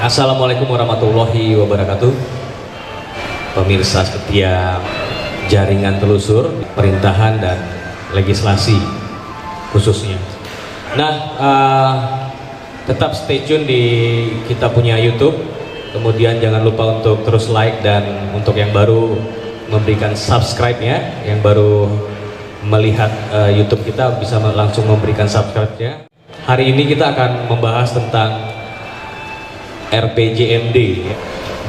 Assalamualaikum warahmatullahi wabarakatuh. Pemirsa setia jaringan telusur pemerintahan dan legislasi khususnya. Nah, tetap stay tune di kita punya YouTube. Kemudian jangan lupa untuk terus like dan untuk yang baru memberikan subscribe-nya. Yang baru melihat YouTube kita bisa langsung memberikan subscribe-nya. Hari ini kita akan membahas tentang RPJMD.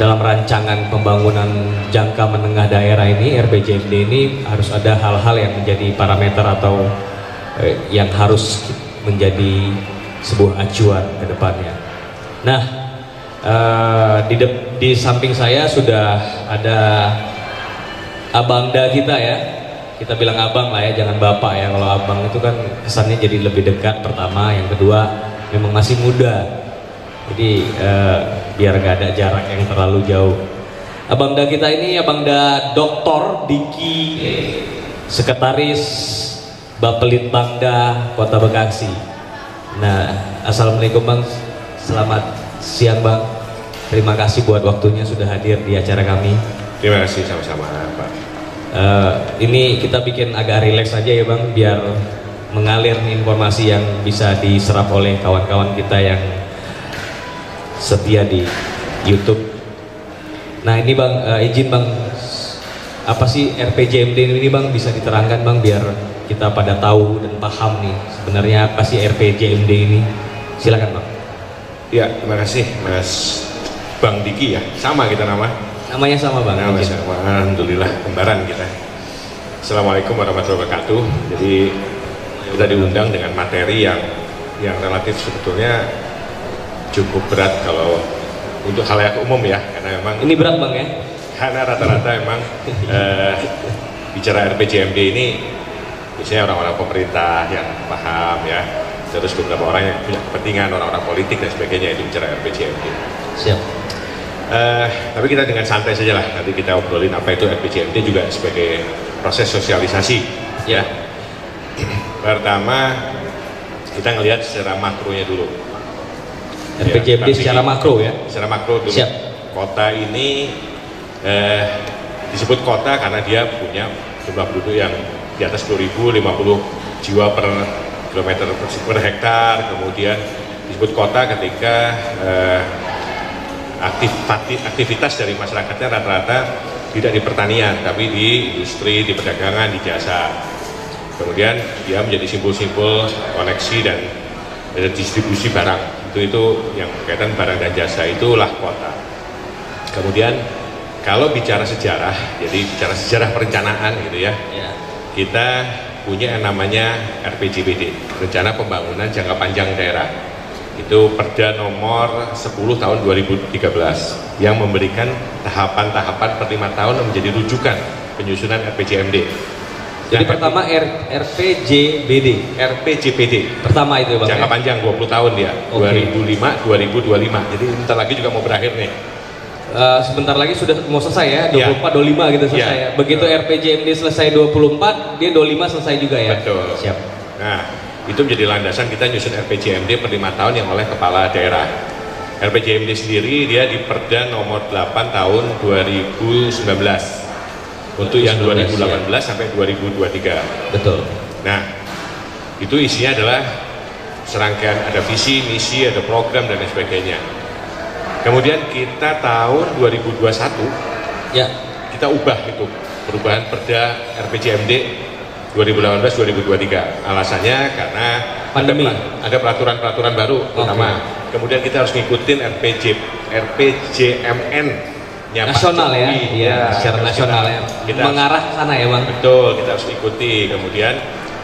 Dalam rancangan pembangunan jangka menengah daerah ini, RPJMD ini harus ada hal-hal yang menjadi parameter atau yang harus menjadi sebuah acuan ke depannya. Nah, di samping saya sudah ada abangda kita ya. Kita bilang abang lah ya, jangan bapak ya. Kalau abang itu kan kesannya jadi lebih dekat pertama, yang kedua memang masih muda. Jadi biar gak ada jarak yang terlalu jauh. Abangda kita ini Abangda Dr. Diki, Sekretaris Bapelitbangda Kota Bekasi. Nah, assalamualaikum Bang, selamat siang Bang. Terima kasih buat waktunya sudah hadir di acara kami. Terima kasih sama-sama Pak. Ini kita bikin agak rileks aja ya Bang, biar mengalir informasi yang bisa diserap oleh kawan-kawan kita yang setia di YouTube. Nah ini Bang, izin Bang, apa sih RPJMD ini Bang, bisa diterangkan Bang biar kita pada tahu dan paham nih sebenarnya apa sih RPJMD ini? Silakan Bang. Ya, terima kasih Mas Bang Diki ya, sama kita Namanya sama Bang. Nama sama, alhamdulillah kembaran kita. Assalamualaikum warahmatullahi wabarakatuh. Jadi kita diundang dengan materi yang relatif sebetulnya cukup berat kalau untuk halayak umum ya, karena memang ini berat Bang ya, karena rata-rata memang bicara RPJMD ini biasanya orang-orang pemerintah yang paham ya, terus beberapa orang yang punya kepentingan, orang-orang politik dan sebagainya itu bicara RPJMD. Siap. Tapi kita dengan santai saja lah, nanti kita obrolin apa itu RPJMD juga sebagai proses sosialisasi ya. Pertama kita ngelihat secara makronya dulu. RPJMD ya, secara makro ya? Secara makro dulu. Siap. Kota ini disebut kota karena dia punya jumlah penduduk yang di atas 10.000, 50 jiwa per kilometer per hektar. Kemudian disebut kota ketika aktivitas dari masyarakatnya rata-rata tidak di pertanian, tapi di industri, di perdagangan, di jasa. Kemudian dia menjadi simbol-simbol koneksi dan distribusi barang. Itu yang berkaitan barang dan jasa, itulah kota. Kemudian kalau bicara sejarah, jadi bicara sejarah perencanaan gitu ya, kita punya yang namanya RPJPD, Rencana Pembangunan Jangka Panjang Daerah. Itu Perda nomor 10 tahun 2013 yang memberikan tahapan-tahapan per 5 tahun menjadi rujukan penyusunan RPJMD. Jadi pertama RPJBD. RPJPD. Pertama itu Bang. Jangka panjang 20 tahun dia. Okay. 2005-2025. Jadi bentar lagi juga mau berakhir nih. Sebentar lagi sudah mau selesai ya, 24-25 gitu selesai ya. Begitu RPJMD selesai 24, dia 25 selesai juga ya. Betul. Siap. Nah, itu menjadi landasan kita nyusun RPJMD per 5 tahun yang oleh kepala daerah. RPJMD sendiri dia di Perda nomor 8 tahun 2019. Untuk yang 2018 ya. Sampai 2023. Betul. Nah, itu isinya adalah serangkaian, ada visi, misi, ada program dan lain sebagainya. Kemudian kita tahun 2021 ya, kita ubah itu perubahan Perda RPJMD 2018-2023. Alasannya karena pandemi. Ada peraturan-peraturan baru pertama. Kemudian kita harus ngikutin RPJMN nasional ya, secara nasional ya, kita mengarah ke sana ya Bang. Betul, kita harus ikuti. Kemudian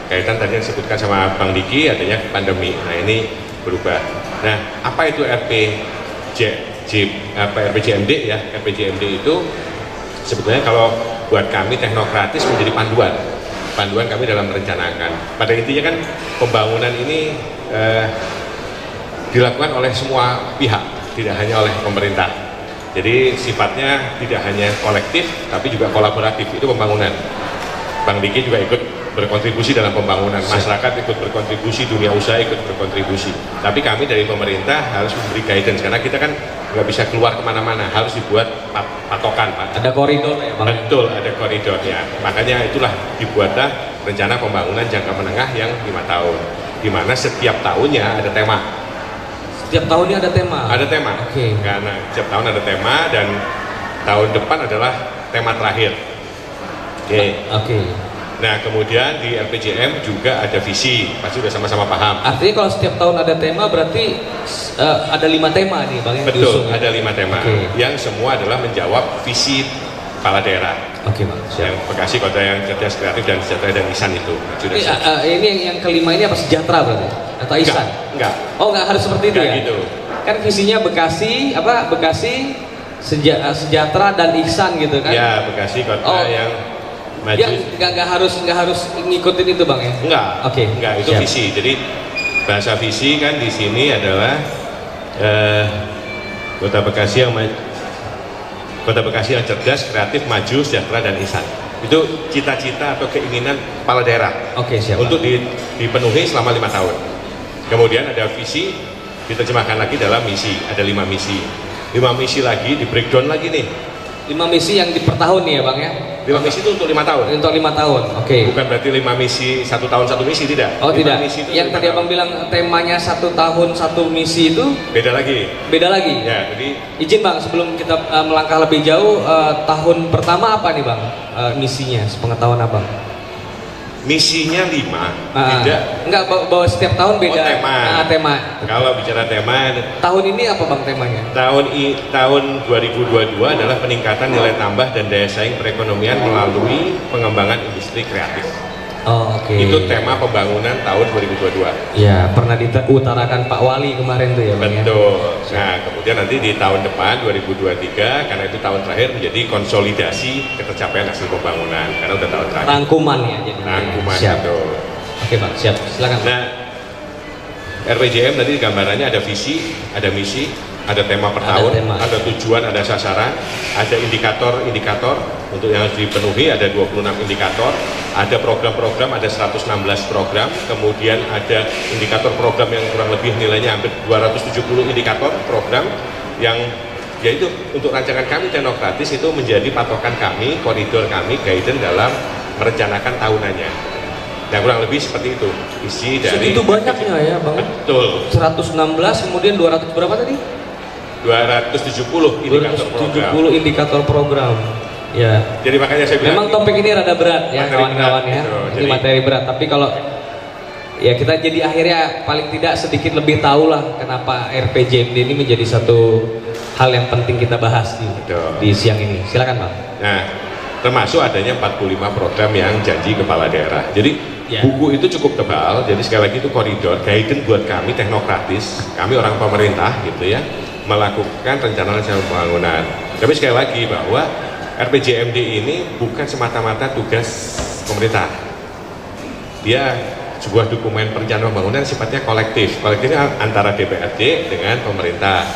kaitan tadi yang disebutkan sama Bang Diki adanya pandemi. Nah ini berubah. Nah apa itu RPJMD ya? RPJMD itu sebetulnya kalau buat kami teknokratis menjadi panduan kami dalam merencanakan. Pada intinya kan pembangunan ini dilakukan oleh semua pihak, tidak hanya oleh pemerintah. Jadi sifatnya tidak hanya kolektif, tapi juga kolaboratif. Itu pembangunan. Bang Diki juga ikut berkontribusi dalam pembangunan, masyarakat ikut berkontribusi, dunia usaha ikut berkontribusi. Tapi kami dari pemerintah harus memberi guidance, karena kita kan nggak bisa keluar kemana-mana, harus dibuat patokan, Pak. Ada koridor ya Bang? Betul, ada koridornya. Makanya itulah dibuatlah rencana pembangunan jangka menengah yang 5 tahun, di mana setiap tahunnya ada tema. Setiap tahunnya ada tema? Ada tema. Oke. Karena setiap tahun ada tema, dan tahun depan adalah tema terakhir. Oke. Nah, kemudian di RPJM juga ada visi, pasti sudah sama-sama paham. Artinya kalau setiap tahun ada tema berarti ada 5 tema nih Bang yang Betul, diusung, ya? ada 5 tema, yang semua adalah menjawab visi kepala daerah. Oke Bang, siap. Yang Bekasi kota yang cerdas, kreatif, dan sejahtera, dan Ihsan itu sudah Ini, ini yang kelima ini apa, sejahtera berarti? Atau Ihsan? Enggak. Oh enggak harus seperti itu Enggak ya? gitu. Kan visinya Bekasi, sejahtera dan Ihsan gitu kan? Ya, Bekasi kota yang maju. Ya, nggak harus ngikutin itu Bang ya? Enggak. Oke. Enggak, itu siap. visi. Jadi bahasa visi kan di sini adalah kota Bekasi yang cerdas, kreatif, maju, sejahtera, dan ihsan. Itu cita-cita atau keinginan kepala daerah. Oke, siap. Untuk dipenuhi selama 5 tahun. Kemudian ada visi, diterjemahkan lagi dalam misi. Ada 5 misi. 5 misi lagi, di breakdown lagi nih. 5 misi yang di per tahun nih ya Bang ya? 5 misi itu untuk 5 tahun. Untuk 5 tahun, oke. Bukan berarti 5 misi 1 tahun 1 misi, tidak. Oh tidak. Misi itu yang tadi 5 Abang bilang temanya 1 tahun 1 misi itu beda lagi. beda lagi. Ya, jadi Izin Bang, sebelum kita melangkah lebih jauh, tahun pertama apa nih Bang misinya, sepengetahuan Abang? misinya 5, tidak. Enggak, bahwa setiap tahun beda. Oh, tema. Tema. Kalau bicara tema, Tahun ini apa Bang temanya? tahun 2022 adalah peningkatan nilai tambah dan daya saing perekonomian melalui pengembangan industri kreatif. Oh, oke. Itu tema pembangunan tahun 2022. Ya, pernah diutarakan Pak Wali kemarin tuh ya Bang. Betul. Nah, kemudian nanti di tahun depan 2023, karena itu tahun terakhir, menjadi konsolidasi ketercapaian hasil pembangunan, karena udah tahun terakhir. Rangkuman ya jadi. Rangkuman. Siap. Itu. Oke Bang, siap. Silakan. Nah, RPJM tadi gambarannya ada visi, ada misi, ada tema per tahun, ada tujuan, ada sasaran, ada indikator-indikator untuk yang harus dipenuhi, ada 26 indikator, ada program-program, ada 116 program, kemudian ada indikator program yang kurang lebih nilainya hampir 270 indikator program yang yaitu untuk rancangan kami teknokratis itu menjadi patokan kami, koridor kami, guidance dalam merencanakan tahunannya. Nah, kurang lebih seperti itu isi dari. Itu banyaknya ya Bang. Betul. 116 kemudian 200 berapa tadi? 270 indikator program. 270 indikator program. Ya. Jadi makanya saya bilang memang topik ini rada berat ya kawan-kawan ya. Gitu. Ini materi berat, tapi kalau ya kita jadi akhirnya paling tidak sedikit lebih tahu lah kenapa RPJMD ini menjadi satu hal yang penting kita bahas di siang ini. Silakan Bang. Nah, termasuk adanya 45 program yang janji kepala daerah. Jadi buku itu cukup tebal, jadi sekali lagi itu koridor, guidance buat kami teknokratis, kami orang pemerintah gitu ya, melakukan rencana pembangunan. Tapi sekali lagi bahwa RPJMD ini bukan semata-mata tugas pemerintah. Dia sebuah dokumen perencanaan pembangunan sifatnya kolektif. Kolektifnya antara DPRD dengan pemerintah.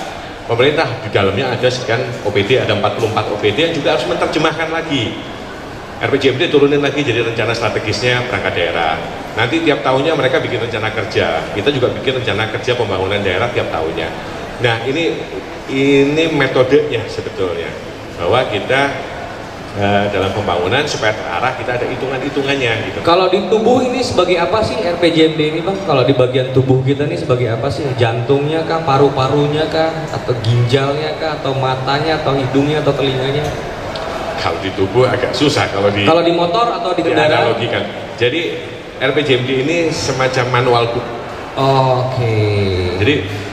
Pemerintah di dalamnya ada sekian OPD, ada 44 OPD yang juga harus menerjemahkan lagi. RPJMD turunin lagi jadi rencana strategisnya perangkat daerah. Nanti tiap tahunnya mereka bikin rencana kerja. Kita juga bikin rencana kerja pembangunan daerah tiap tahunnya. Nah, ini metodenya sebetulnya. Bahwa kita dalam pembangunan supaya terarah kita ada hitungan-hitungannya gitu. Kalau di tubuh ini sebagai apa sih RPJMD ini Bang? Kalau di bagian tubuh kita ini sebagai apa sih? Jantungnya kah, paru-parunya kah, atau ginjalnya kah, atau matanya, atau hidungnya, atau telinganya? Kalau di tubuh agak susah kalau di motor atau di kendaraan? Analogikan. Jadi RPJMD ini semacam manual book. Oke. Jadi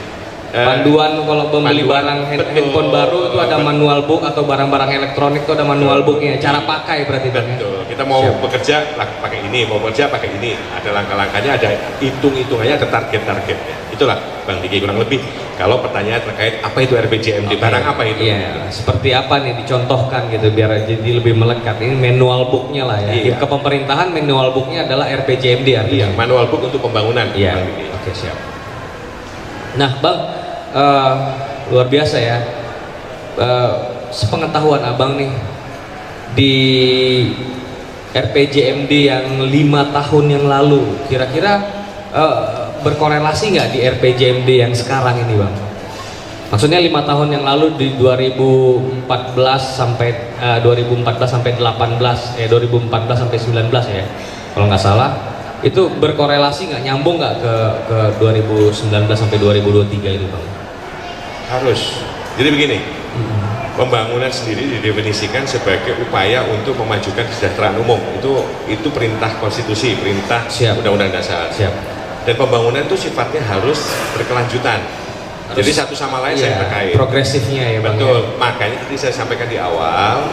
panduan kalau membeli barang handphone baru itu ada manual book, atau barang-barang elektronik itu ada manual booknya, cara pakai berarti Bang. Betul. Kita mau bekerja pakai ini, mau bekerja pakai ini, ada langkah-langkahnya, ada hitung-hitungannya, ada target-targetnya. Itulah Bang Diki kurang lebih. Kalau pertanyaan terkait apa itu RPJMD, barang apa itu? Iya, seperti apa nih dicontohkan gitu biar jadi lebih melekat. Ini manual booknya lah ya. Iya. Ke pemerintahan manual booknya adalah RPJMD artinya. Iya, manual book untuk pembangunan. Iya. Oke, siap. Nah Bang, luar biasa ya, sepengetahuan Abang nih di RPJMD yang 5 tahun yang lalu kira-kira berkorelasi nggak di RPJMD yang sekarang ini Bang? Maksudnya 5 tahun yang lalu di 2014 sampai 2014 sampai 19 ya, kalau nggak salah, itu berkorelasi nggak, nyambung nggak ke 2019 sampai 2023 ini bang? Harus. Jadi begini, pembangunan sendiri didefinisikan sebagai upaya untuk memajukan kesejahteraan umum. Itu perintah konstitusi, perintah undang-undang dasar. Siap. Dan pembangunan itu sifatnya harus berkelanjutan. Jadi satu sama lain saya terkait. Progresifnya ya bang. Betul. Ya? Makanya tadi saya sampaikan di awal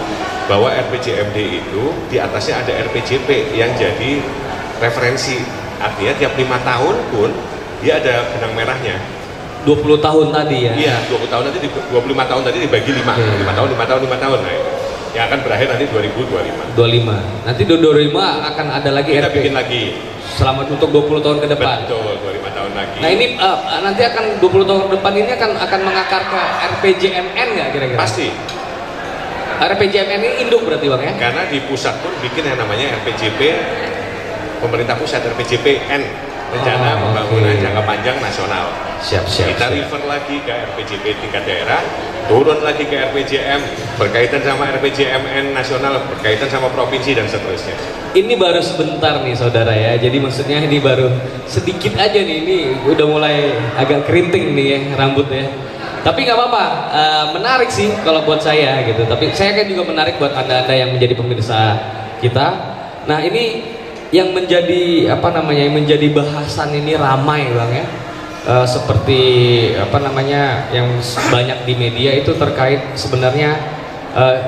bahwa RPJMD itu di atasnya ada RPJP yang jadi referensi. Artinya tiap 5 tahun pun dia ada benang merahnya. 20 tahun tadi ya? Iya, 20 tahun nanti 25 tahun tadi dibagi 5. 5 tahun. Nah, yang akan berakhir nanti 2025. Nanti 2025 akan ada lagi kita RP. bikin lagi. Selama untuk 20 tahun ke depan. Betul, 25 tahun lagi. Nah ini nanti akan 20 tahun ke depan ini akan mengakar ke RPJMN nggak kira-kira? Pasti. RPJMN ini induk berarti bang ya? Karena di pusat pun bikin yang namanya RPJP, pemerintah pusat, RPJPN, Rencana Pembangunan Jangka Panjang Nasional. Siap. Kita refer lagi ke RPJP tingkat daerah, turun lagi ke RPJM, berkaitan sama RPJMN nasional, berkaitan sama provinsi dan seterusnya. Ini baru sebentar nih saudara ya, jadi maksudnya ini baru sedikit aja nih, ini udah mulai agak keriting nih ya rambutnya. Tapi nggak apa-apa, menarik sih kalau buat saya gitu. Tapi saya kan juga menarik buat anda-anda yang menjadi pemirsa kita. Nah ini yang menjadi yang menjadi bahasan ini ramai bang ya. Seperti yang banyak di media itu terkait sebenarnya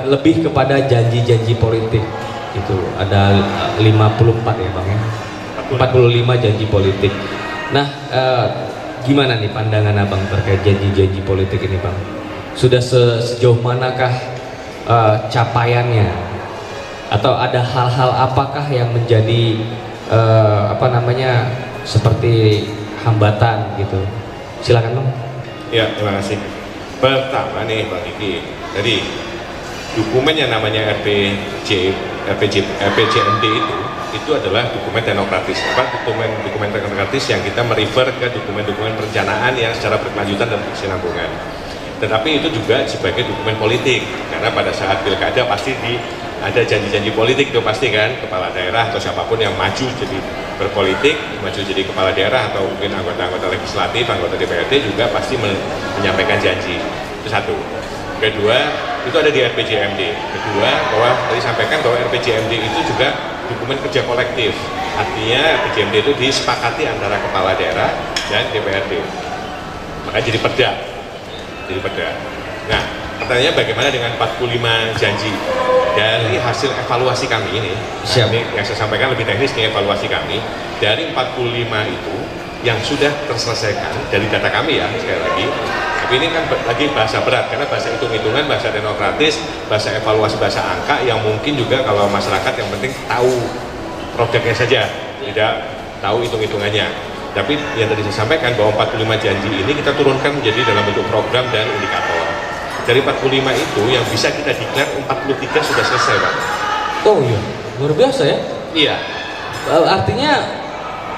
lebih kepada janji-janji politik. Itu ada 54 ya bang ya, 45 janji politik. Nah gimana nih pandangan abang terkait janji-janji politik ini bang? Sudah sejauh manakah capaiannya? Atau ada hal-hal apakah yang menjadi seperti hambatan gitu? Silakan bang. Ya, terima kasih. Pertama nih Bang Diki, jadi dokumen yang namanya RPJMD itu adalah dokumen teknokratis. Dokumen teknokratis yang kita merefer ke dokumen-dokumen perencanaan yang secara berkelanjutan dan berkesinambungan. Tetapi itu juga sebagai dokumen politik, karena pada saat pilkada pasti ada janji-janji politik itu pasti kan, kepala daerah atau siapapun yang maju jadi berpolitik, maju jadi kepala daerah atau mungkin anggota-anggota legislatif, anggota DPRD juga pasti menyampaikan janji. Itu satu. Kedua, itu ada di RPJMD. Kedua, bahwa tadi sampaikan bahwa RPJMD itu juga dokumen kerja kolektif. Artinya RPJMD itu disepakati antara kepala daerah dan DPRD. Makanya jadi perda. Nah, pertanyaannya bagaimana dengan 45 janji? Dari hasil evaluasi kami ini, ini yang saya sampaikan lebih teknis nih, evaluasi kami dari 45 itu yang sudah terselesaikan dari data kami ya, sekali lagi. Tapi ini kan lagi bahasa berat, karena bahasa hitung-hitungan, bahasa teknokratis, bahasa evaluasi, bahasa angka yang mungkin juga kalau masyarakat yang penting tahu produknya saja, tidak tahu hitung-hitungannya. Tapi yang tadi saya sampaikan bahwa 45 janji ini kita turunkan menjadi dalam bentuk program dan indikator. Dari 45 itu yang bisa kita declare 43 sudah selesai Pak. Oh iya, luar biasa ya. Iya. Artinya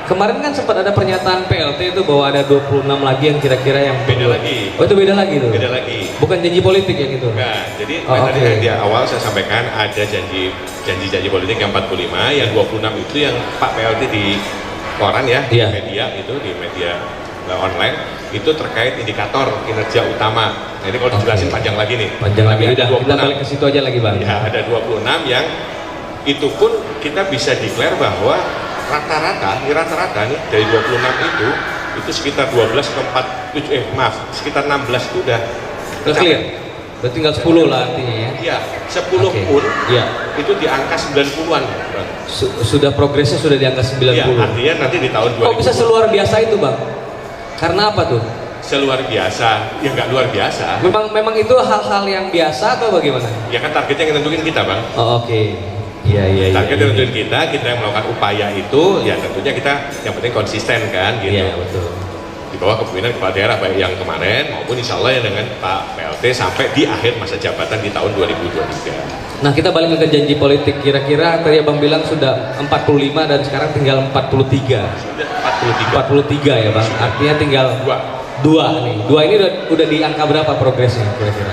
kemarin kan sempat ada pernyataan PLT itu bahwa ada 26 lagi yang kira-kira yang beda lagi. Oh itu beda lagi tuh? Beda lagi. Bukan janji politik ya gitu? Enggak, jadi tadi di awal saya sampaikan ada janji politik yang 45, yang 26 itu yang Pak PLT di koran ya, di media online itu terkait indikator kinerja utama. Nah ini kalau dijelasin panjang lagi nih. Panjang lagi, udah kita balik ke situ aja lagi bang. Ya ada 26 yang itu pun kita bisa declare bahwa rata-rata nih dari 26 itu sekitar 12 ke 4, sekitar 16 itu udah clear. Berarti tinggal 10 lah artinya ya? Iya, 10 pun itu di angka 90-an. Sudah progresnya sudah di angka 90? Iya, artinya nanti di tahun 2020. Kok bisa seluar biasa itu bang? Karena apa tuh? Seluar biasa, ya nggak luar biasa. Memang itu hal-hal yang biasa atau bagaimana? Ya kan targetnya yang nentuin kita bang. Oh oke. Iya. Target yang nentuin kita yang melakukan upaya itu, ya tentunya kita yang penting konsisten kan gitu. Iya betul. Di bawah kepemimpinan kepala daerah baik yang kemarin maupun insya Allah yang dengan Pak PLT sampai di akhir masa jabatan di tahun 2023. Nah kita balik ke janji politik, kira-kira tadi abang bilang sudah 45 dan sekarang tinggal 43. Sudah 43 ya bang, artinya tinggal Dua nih, dua ini udah di angka berapa progresnya kira-kira?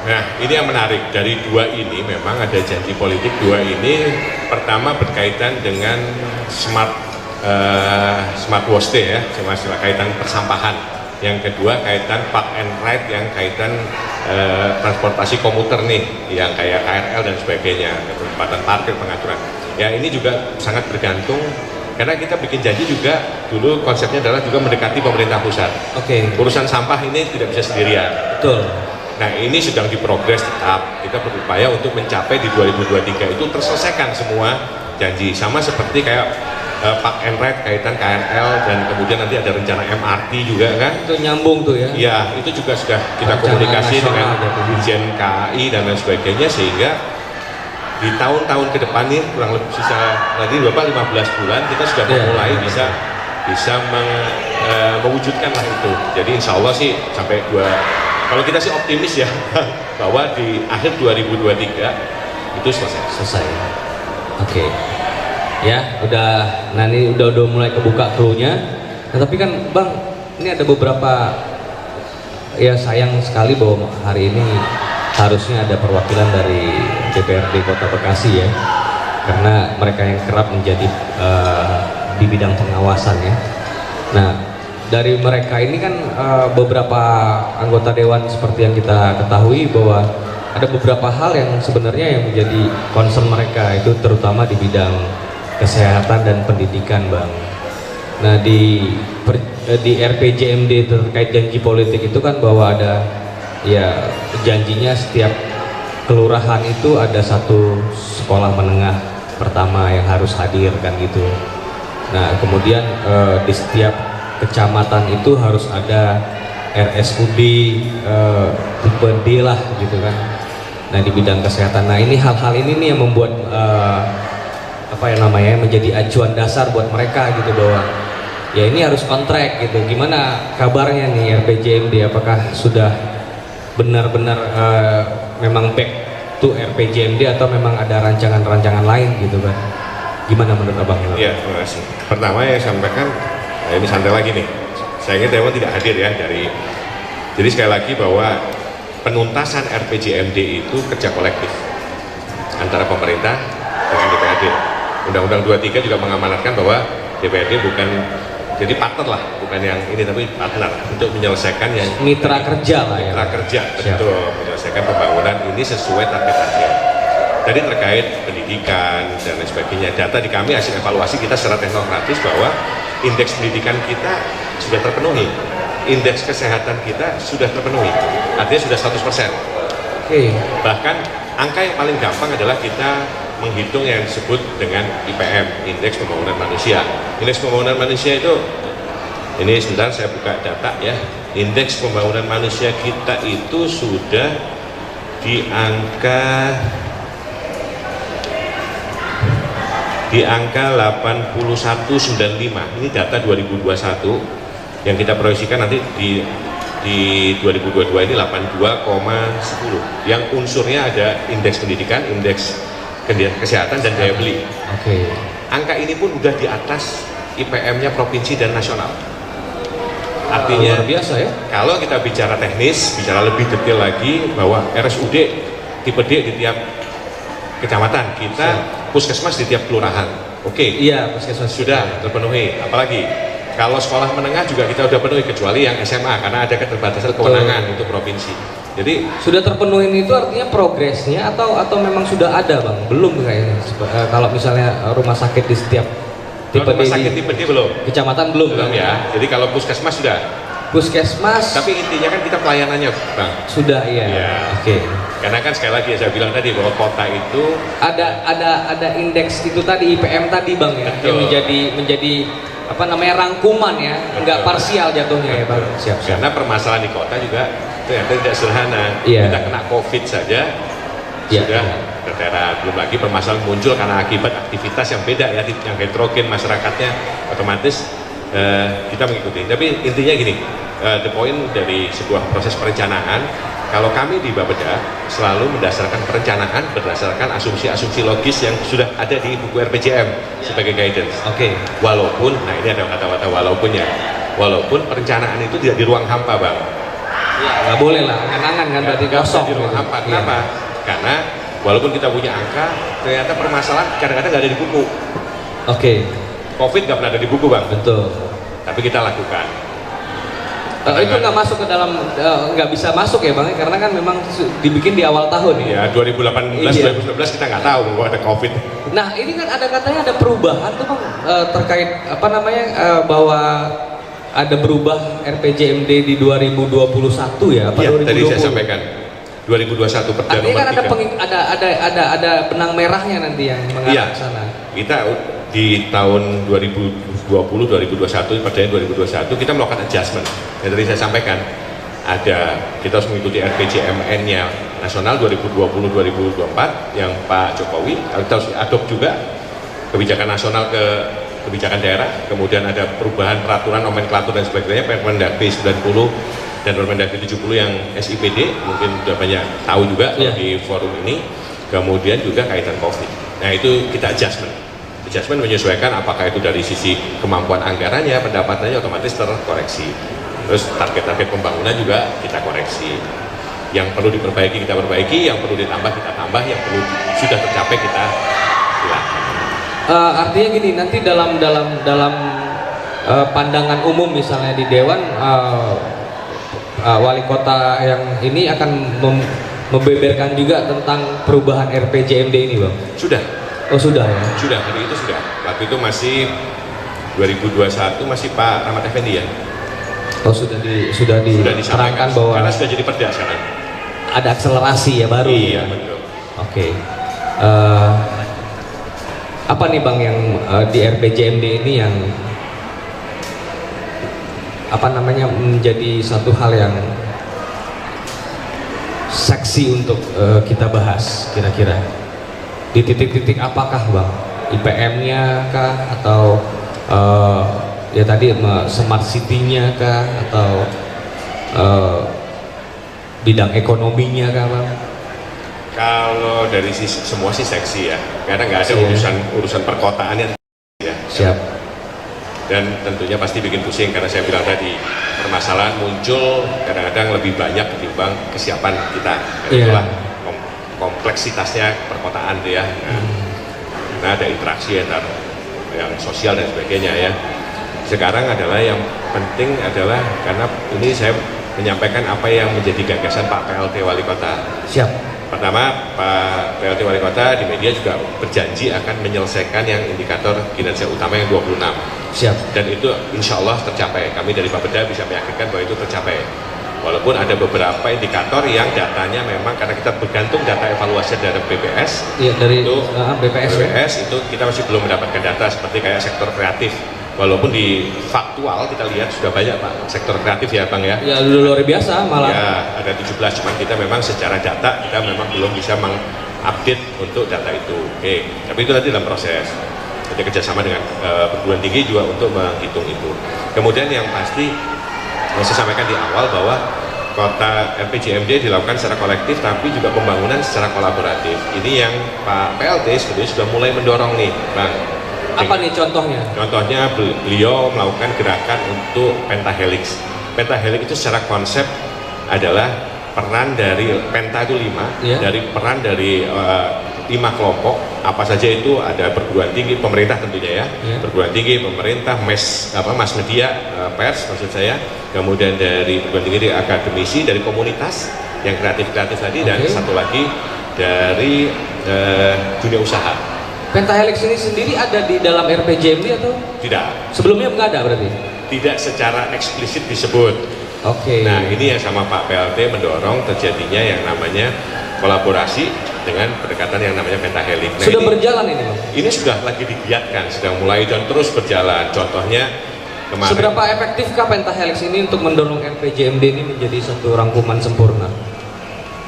Nah, ini yang menarik. Dari dua ini memang ada janji politik. Dua ini pertama berkaitan dengan smart waste ya, masalah kaitan persampahan. Yang kedua kaitan park and ride, yang kaitan transportasi komuter nih, yang kayak KRL dan sebagainya, ketempatan parkir, pengaturan. Ya ini juga sangat bergantung karena kita bikin janji juga dulu konsepnya adalah juga mendekati pemerintah pusat. Oke. Urusan sampah ini tidak bisa sendirian. Betul. Nah ini sedang diprogres tetap, kita berupaya untuk mencapai di 2023 itu terselesaikan semua janji, sama seperti kayak park and ride kaitan KRL, dan kemudian nanti ada rencana MRT juga kan. Itu nyambung tuh ya? Iya, itu juga sudah kita Rencana komunikasi dengan nasional, Dirjen KAI dan lain sebagainya, sehingga di tahun-tahun ke depan nih kurang lebih sisa nanti berapa 15 bulan kita sudah mulai bisa mewujudkan lah itu. Jadi insya Allah sih sampai kalau kita sih optimis ya bahwa di akhir 2023 itu selesai. Oke. Ya, nah ini udah mulai kebuka clue-nya. Nah, tapi kan Bang, ini ada beberapa, ya sayang sekali bahwa hari ini harusnya ada perwakilan dari DPRD Kota Bekasi ya, karena mereka yang kerap menjadi di bidang pengawasan ya. Nah, dari mereka ini kan beberapa anggota dewan seperti yang kita ketahui bahwa ada beberapa hal yang sebenarnya yang menjadi concern mereka, itu terutama di bidang kesehatan dan pendidikan, Bang. Nah, di RPJMD terkait janji politik itu kan bahwa ada ya janjinya setiap kelurahan itu ada satu sekolah menengah pertama yang harus hadir kan gitu. Nah, kemudian di setiap kecamatan itu harus ada RSUD tipe D lah gitu kan. Nah, di bidang kesehatan. Nah, ini hal-hal ini nih yang membuat menjadi acuan dasar buat mereka gitu, bahwa ya ini harus kontrak gitu. Gimana kabarnya nih RPJMD, apakah sudah benar-benar memang back to RPJMD atau memang ada rancangan-rancangan lain gitu kan? Gimana menurut Abang? Iya, terima kasih. Pertama yang sampaikan, ini santai lagi nih, saya ingin Dewan tidak hadir ya jadi sekali lagi bahwa penuntasan RPJMD itu kerja kolektif antara pemerintah dengan DPRD. Undang-Undang 23 juga mengamanatkan bahwa DPRD bukan jadi partner lah, bukan yang ini, tapi partner untuk menyelesaikan yang mitra kerja lah ya. Mitra kerja, betul, menyelesaikan pembangunan ini sesuai target-target. Tadi terkait pendidikan dan lain sebagainya, data di kami hasil evaluasi kita secara teknokratis bahwa indeks pendidikan kita sudah terpenuhi, indeks kesehatan kita sudah terpenuhi, artinya sudah 100%. Oke. Bahkan angka yang paling gampang adalah kita menghitung yang disebut dengan IPM, Indeks Pembangunan Manusia. Indeks Pembangunan Manusia itu, ini sebentar saya buka data ya. Indeks Pembangunan Manusia kita itu sudah di angka 8195. Ini data 2021 yang kita proyeksikan nanti di 2022 ini 82,10. Yang unsurnya ada indeks pendidikan, indeks kesehatan dan daya beli. Oke. Angka ini pun udah di atas IPM-nya provinsi dan nasional. Artinya luar biasa ya. Kalau kita bicara teknis, bicara lebih detail lagi, bahwa RSUD tipe D di tiap kecamatan kita, puskesmas di tiap kelurahan. Oke. Iya, puskesmas sudah terpenuhi. Apalagi kalau sekolah menengah juga kita udah penuhi, kecuali yang SMA karena ada keterbatasan kewenangan untuk provinsi. Jadi sudah terpenuhi itu artinya progresnya atau memang sudah ada, Bang? Belum kayaknya. Kalau misalnya rumah sakit di setiap tipe rumah sakit tipe D belum. Kecamatan belum kan? Ya. Jadi kalau puskesmas sudah. Puskesmas. Tapi intinya kan kita pelayanannya, Bang. Sudah iya. Ya. Oke. Karena kan sekali lagi saya bilang tadi bahwa kota itu ada indeks itu tadi, IPM tadi, Bang ya. Betul. Yang menjadi rangkuman ya, enggak parsial jatuhnya. Betul. Ya, Bang. Siap. Karena permasalahan di kota juga ternyata tidak sederhana. Iya. Kita kena COVID saja sudah tertera, belum lagi permasalahan muncul karena akibat aktivitas yang beda ya, yang heterogen masyarakatnya, otomatis kita mengikuti. Tapi intinya gini, the point dari sebuah proses perencanaan, kalau kami di Bapeda selalu mendasarkan perencanaan berdasarkan asumsi-asumsi logis yang sudah ada di buku RPJM sebagai guidance. Oke. Walaupun, nah ini ada kata-kata walaupunnya, walaupun perencanaan itu tidak di ruang hampa bang. Ya, nggak boleh lah, angan-angan kan berarti Nggak kosong. bisa di ruang gitu. hampa. Iya. Kenapa? Karena walaupun kita punya angka, ternyata permasalahan kadang-kadang nggak ada di buku. Oke, COVID nggak pernah ada di buku bang, betul. tapi kita lakukan. Itu nggak masuk ke dalam, nggak bisa masuk ya bang, karena kan memang dibikin di awal tahun Ya 2018, Iya. 2019 kita nggak tahu bahwa ada COVID. Nah ini kan ada katanya ada perubahan tuh bang, terkait apa namanya, bahwa ada berubah RPJMD di 2021 ya, apa Iya, 2020? tadi saya sampaikan 2021 Perda Artinya nomor kan 3. ada benang merahnya nanti yang mengarah Iya. ke sana. Kita di tahun 2020, 2021, perjalanan 2021 kita melakukan adjustment. Yang tadi saya sampaikan, kita harus mengikuti RPJMN-nya nasional 2020-2024 yang Pak Jokowi, kita harus adopt juga kebijakan nasional ke kebijakan daerah, kemudian ada perubahan peraturan nomenklatur dan sebagainya, Permendagri 90 dan Permendagri 70 yang SIPD, mungkin sudah banyak tahu juga Iya. di forum ini, kemudian juga kaitan COVID. Nah itu kita adjustment menyesuaikan apakah itu dari sisi kemampuan anggarannya, pendapatannya otomatis terkoreksi. Terus target-target pembangunan juga kita koreksi. Yang perlu diperbaiki kita perbaiki, yang perlu ditambah kita tambah, yang perlu sudah tercapai kita silakan. Artinya gini, nanti dalam pandangan umum misalnya di Dewan, wali kota yang ini akan membeberkan juga tentang perubahan RPJMD ini bang? Sudah. Oh sudah ya? Sudah, hari itu sudah. Waktu itu masih 2021 masih Pak Rahmat Effendi ya. Oh sudah Sudah disampaikan diterangkan bahwa karena sudah jadi perda sekarang. ada akselerasi ya baru. Iya ya? betul. Oke. Apa nih bang yang di RPJMD ini yang apa namanya menjadi satu hal yang seksi untuk kita bahas kira-kira? Di titik-titik apakah bang? IPM-nya kah atau ya tadi smart city-nya kah atau bidang ekonominya kah bang? Kalau dari semua sih seksi ya, karena nggak ada urusan perkotaannya ya. Siap. Dan tentunya pasti bikin pusing karena saya bilang tadi permasalahan muncul kadang-kadang lebih banyak ketimbang kesiapan kita. Dan Iya. itulah kompleksitasnya perkotaan tuh ya. Nah, ada interaksi antar yang sosial dan sebagainya ya. Sekarang adalah yang penting adalah karena ini saya menyampaikan apa yang menjadi gagasan Pak PLT Wali Kota. Siap. Pertama, Pak PLT Wali Kota di media juga berjanji akan menyelesaikan yang indikator kinerja utama yang 26. Siap. Dan itu insya Allah tercapai. Kami dari Bapeda bisa meyakinkan bahwa itu tercapai. Walaupun ada beberapa indikator yang datanya memang karena kita bergantung data evaluasi dari BPS. Iya dari Itu BPS. Ya? BPS itu kita masih belum mendapatkan data seperti kayak sektor kreatif. Walaupun di faktual kita lihat sudah banyak Pak sektor kreatif ya Bang ya. Ya luar biasa malah. Ya ada 17, cuman kita memang secara data kita memang belum bisa mengupdate untuk data itu. Oke, tapi itu nanti dalam proses. Jadi kerjasama dengan perguruan tinggi juga untuk menghitung itu. Kemudian yang pasti saya sampaikan di awal bahwa kota RPJMD dilakukan secara kolektif tapi juga pembangunan secara kolaboratif. Ini yang Pak PLT sebenarnya sudah mulai mendorong nih Bang. Apa nih contohnya? Contohnya beliau melakukan gerakan untuk pentahelix. Pentahelix itu secara konsep adalah peran dari penta itu 5, Iya. dari peran dari 5 kelompok, apa saja itu ada perguruan tinggi, pemerintah tentunya ya, Iya. perguruan tinggi, pemerintah, mass media, pers maksud saya, kemudian dari perguruan tinggi, dari akademisi, dari komunitas yang kreatif-kreatif tadi, dan Oke. satu lagi dari dunia usaha. Pentahelix ini sendiri ada di dalam RPJMD atau Tidak, sebelumnya nggak ada berarti? tidak secara eksplisit disebut. Oke. Nah ini yang sama Pak PLT mendorong terjadinya yang namanya kolaborasi dengan pendekatan yang namanya pentahelix. Nah, Sudah berjalan ini bang? ini sudah lagi digiatkan, sedang mulai dan terus berjalan. Contohnya kemarin. Seberapa efektifkah pentahelix ini untuk mendorong RPJMD ini menjadi satu rangkuman sempurna?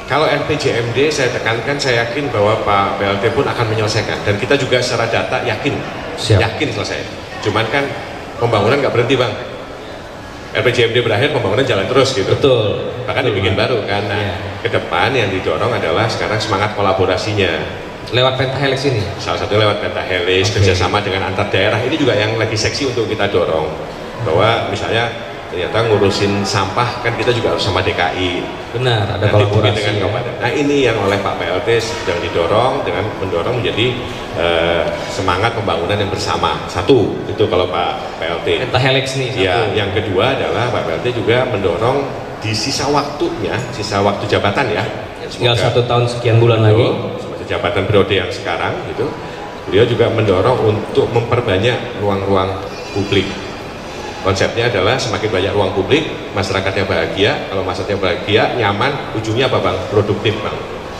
Kalau RPJMD saya tekankan, saya yakin bahwa Pak PLT pun akan menyelesaikan. Dan kita juga secara data yakin, Siap. yakin selesai. Cuman kan pembangunan nggak berhenti Bang. RPJMD berakhir, pembangunan jalan terus gitu. Betul. Bahkan Betul, dibikin Bang. baru kan. Nah, Iya. ke depan yang didorong adalah sekarang semangat kolaborasinya. Lewat pentahelix ini? Salah satu lewat pentahelix, Oke. kerjasama dengan antar daerah. Ini juga yang lagi seksi untuk kita dorong. bahwa misalnya ternyata ngurusin sampah kan kita juga harus sama DKI. Benar, ada Nanti mungkin kolaborasi dengan ya. kabupaten. Nah ini yang oleh Pak PLT sedang didorong dengan mendorong menjadi semangat pembangunan yang bersama. Satu, itu kalau Pak PLT. Pentahelix nih satu. Ya, yang kedua adalah Pak PLT juga mendorong di sisa waktunya, sisa waktu jabatan ya. Tinggal Semoga 1 tahun sekian bulan lagi. masa jabatan periode yang sekarang gitu. Beliau juga mendorong untuk memperbanyak ruang-ruang publik. Konsepnya adalah semakin banyak ruang publik, masyarakatnya bahagia. Kalau masyarakatnya bahagia, nyaman, ujungnya apa Bang? Produktif Bang.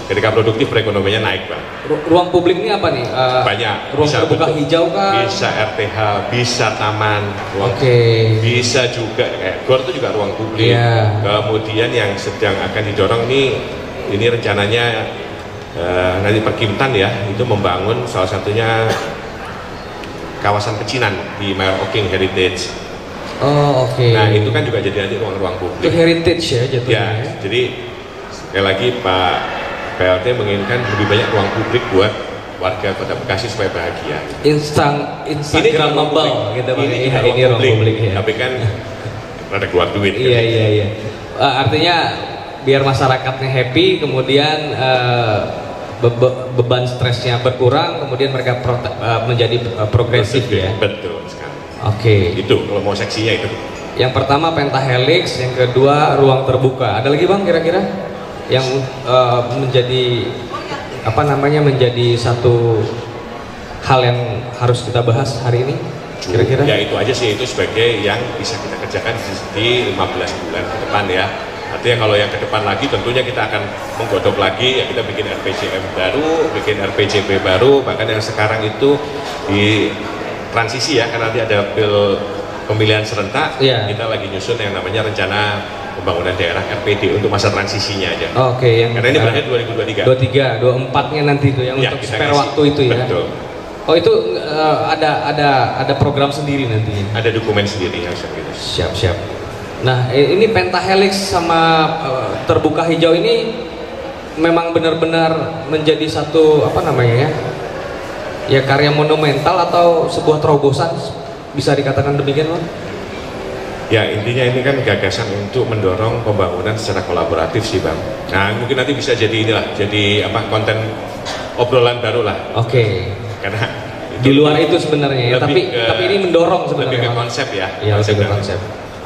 Ketika produktif, perekonomiannya naik Bang. Ruang publik ini apa nih? Banyak. Ruang terbuka hijau kah? Bisa RTH, bisa taman, ruang bisa juga kayak GOR itu juga ruang publik. Iya. Kemudian yang sedang akan didorong ini rencananya nanti Perkimtan ya, itu membangun salah satunya kawasan pecinan di Mayor Oking Heritage. Oh oke. Nah itu kan juga jadi nanti ruang-ruang Itu publik. heritage ya jatuhnya. Ya, jadi sekali lagi Pak PLT menginginkan lebih banyak ruang publik buat warga Kota Bekasi supaya bahagia. Instagramable gitu Bang. Ini, Iya, ini ruang publik ya. Tapi kan ada keluar duit. Iya iya iya. Artinya biar masyarakatnya happy, kemudian beban stresnya berkurang, kemudian mereka menjadi progresif ya. Betul sekali. Oke. Itu kalau mau seksinya itu. Yang pertama pentahelix, yang kedua ruang terbuka. Ada lagi Bang kira-kira yang menjadi apa namanya menjadi satu hal yang harus kita bahas hari ini? Kira-kira? Ya itu aja sih, itu sebagai yang bisa kita kerjakan di 15 bulan ke depan ya. Artinya kalau yang ke depan lagi tentunya kita akan menggodok lagi ya, kita bikin RPJM baru, bikin RPJP baru, bahkan yang sekarang itu di transisi ya, karena nanti ada pemilihan serentak, kita lagi nyusun yang namanya rencana pembangunan daerah RPD untuk masa transisinya aja. Oke, yang karena ini berakhir 2023. 24-nya nanti itu yang untuk spare waktu itu ya. Betul. Oh itu ada program sendiri nantinya. Ada dokumen sendiri yang seperti itu. Siap. Nah ini pentahelix sama terbuka hijau ini memang benar-benar menjadi satu apa namanya ya karya monumental atau sebuah terobosan, bisa dikatakan demikian Bang? Ya intinya ini kan gagasan untuk mendorong pembangunan secara kolaboratif sih Bang. Nah mungkin nanti bisa jadi jadi konten obrolan baru lah. Oke. Karena di luar itu sebenarnya ya, tapi ini mendorong sebenarnya. Lebih ke konsep ya. Iya, lebih ke konsep.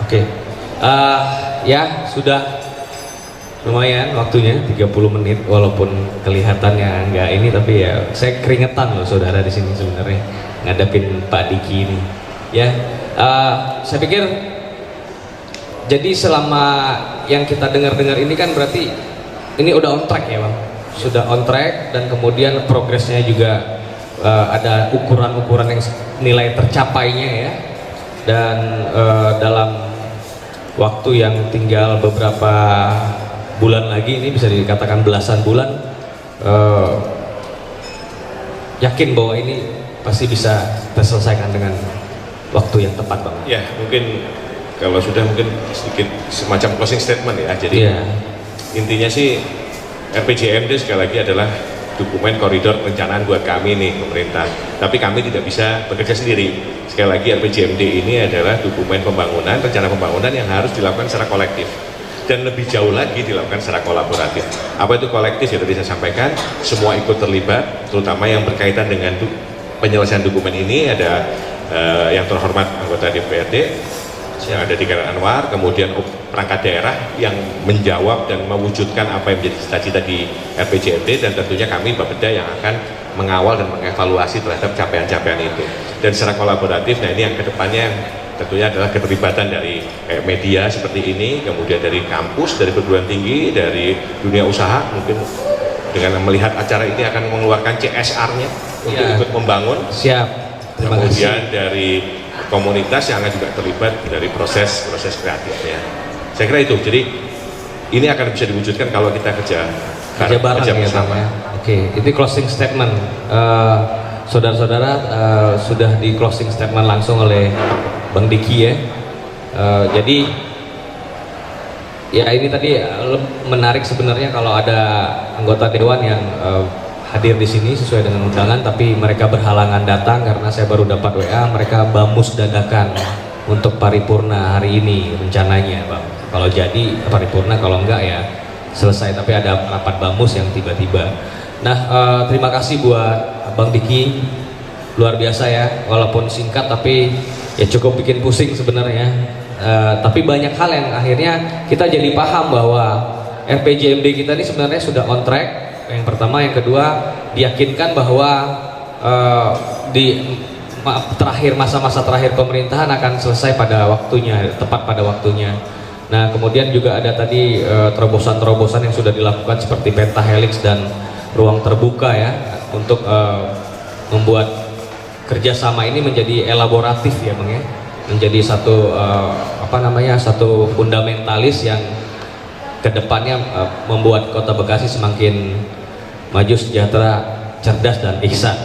Oke. Ya sudah lumayan waktunya 30 menit walaupun kelihatannya nggak ini, tapi ya saya keringetan loh saudara di sini sebenarnya ngadepin Pak Diki ini. Ya, saya pikir jadi selama yang kita dengar-dengar ini kan berarti ini udah on track ya Bang, sudah on track dan kemudian progresnya juga ada ukuran-ukuran yang nilai tercapainya ya, dan dalam waktu yang tinggal beberapa bulan lagi, ini bisa dikatakan belasan bulan, yakin bahwa ini pasti bisa terselesaikan dengan waktu yang tepat Bang. Ya mungkin kalau sudah mungkin sedikit semacam closing statement ya. Jadi intinya sih RPJMD sekali lagi adalah dokumen koridor perencanaan buat kami nih pemerintah. Tapi kami tidak bisa bekerja sendiri. Sekali lagi RPJMD ini adalah dokumen pembangunan, rencana pembangunan yang harus dilakukan secara kolektif. Dan lebih jauh lagi dilakukan secara kolaboratif. Apa itu kolektif? Ya tadi saya sampaikan, semua ikut terlibat, terutama yang berkaitan dengan penyelesaian dokumen ini. Ada yang terhormat anggota DPRD yang ada di Karen Anwar, kemudian perangkat daerah yang menjawab dan mewujudkan apa yang menjadi cita-cita di RPJMD, dan tentunya kami Bapeda yang akan mengawal dan mengevaluasi terhadap capaian-capaian itu. Dan secara kolaboratif, nah ini yang kedepannya tentunya adalah keterlibatan dari media seperti ini, kemudian dari kampus, dari perguruan tinggi, dari dunia usaha, mungkin dengan melihat acara ini akan mengeluarkan CSR-nya untuk ikut membangun. Siap. Kemudian dari komunitas yang akan juga terlibat dari proses kreatifnya. Saya kira itu. Jadi ini akan bisa diwujudkan kalau kita kerja bareng ya bersama. Ya. Oke, itu closing statement. Saudara-saudara, sudah di closing statement langsung oleh Bang Diki ya. Jadi ya ini tadi menarik sebenarnya kalau ada anggota dewan yang hadir di sini sesuai dengan undangan, tapi mereka berhalangan datang karena saya baru dapat WA mereka bamus dadakan untuk paripurna hari ini rencananya Bang. Kalau jadi paripurna, kalau enggak ya selesai, tapi ada rapat bamus yang tiba-tiba. Nah, terima kasih buat Bang Diki, luar biasa ya, walaupun singkat tapi ya cukup bikin pusing sebenarnya. Tapi banyak hal yang akhirnya kita jadi paham bahwa RPJMD kita ini sebenarnya sudah on track. Yang pertama, yang kedua, diyakinkan bahwa masa-masa terakhir pemerintahan akan selesai pada waktunya, tepat pada waktunya. Nah, kemudian juga ada tadi terobosan-terobosan yang sudah dilakukan seperti pentahelix dan ruang terbuka ya, untuk membuat kerjasama ini menjadi elaboratif ya Bang ya, menjadi satu satu fundamentalis yang kedepannya membuat Kota Bekasi semakin maju, sejahtera, cerdas dan ihsan.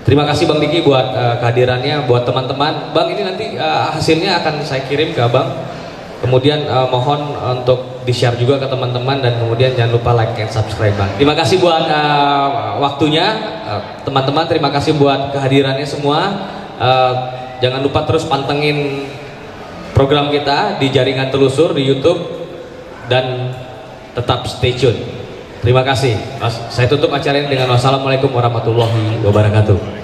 Terima kasih Bang Diki buat kehadirannya, buat teman-teman. Bang, ini nanti hasilnya akan saya kirim ke Abang. Kemudian mohon untuk di-share juga ke teman-teman, dan kemudian jangan lupa like and subscribe Bang. Terima kasih buat waktunya teman-teman, terima kasih buat kehadirannya semua. Jangan lupa terus pantengin program kita di jaringan telusur di YouTube, dan tetap stay tune. Terima kasih. Saya tutup acara ini dengan wassalamualaikum warahmatullahi wabarakatuh.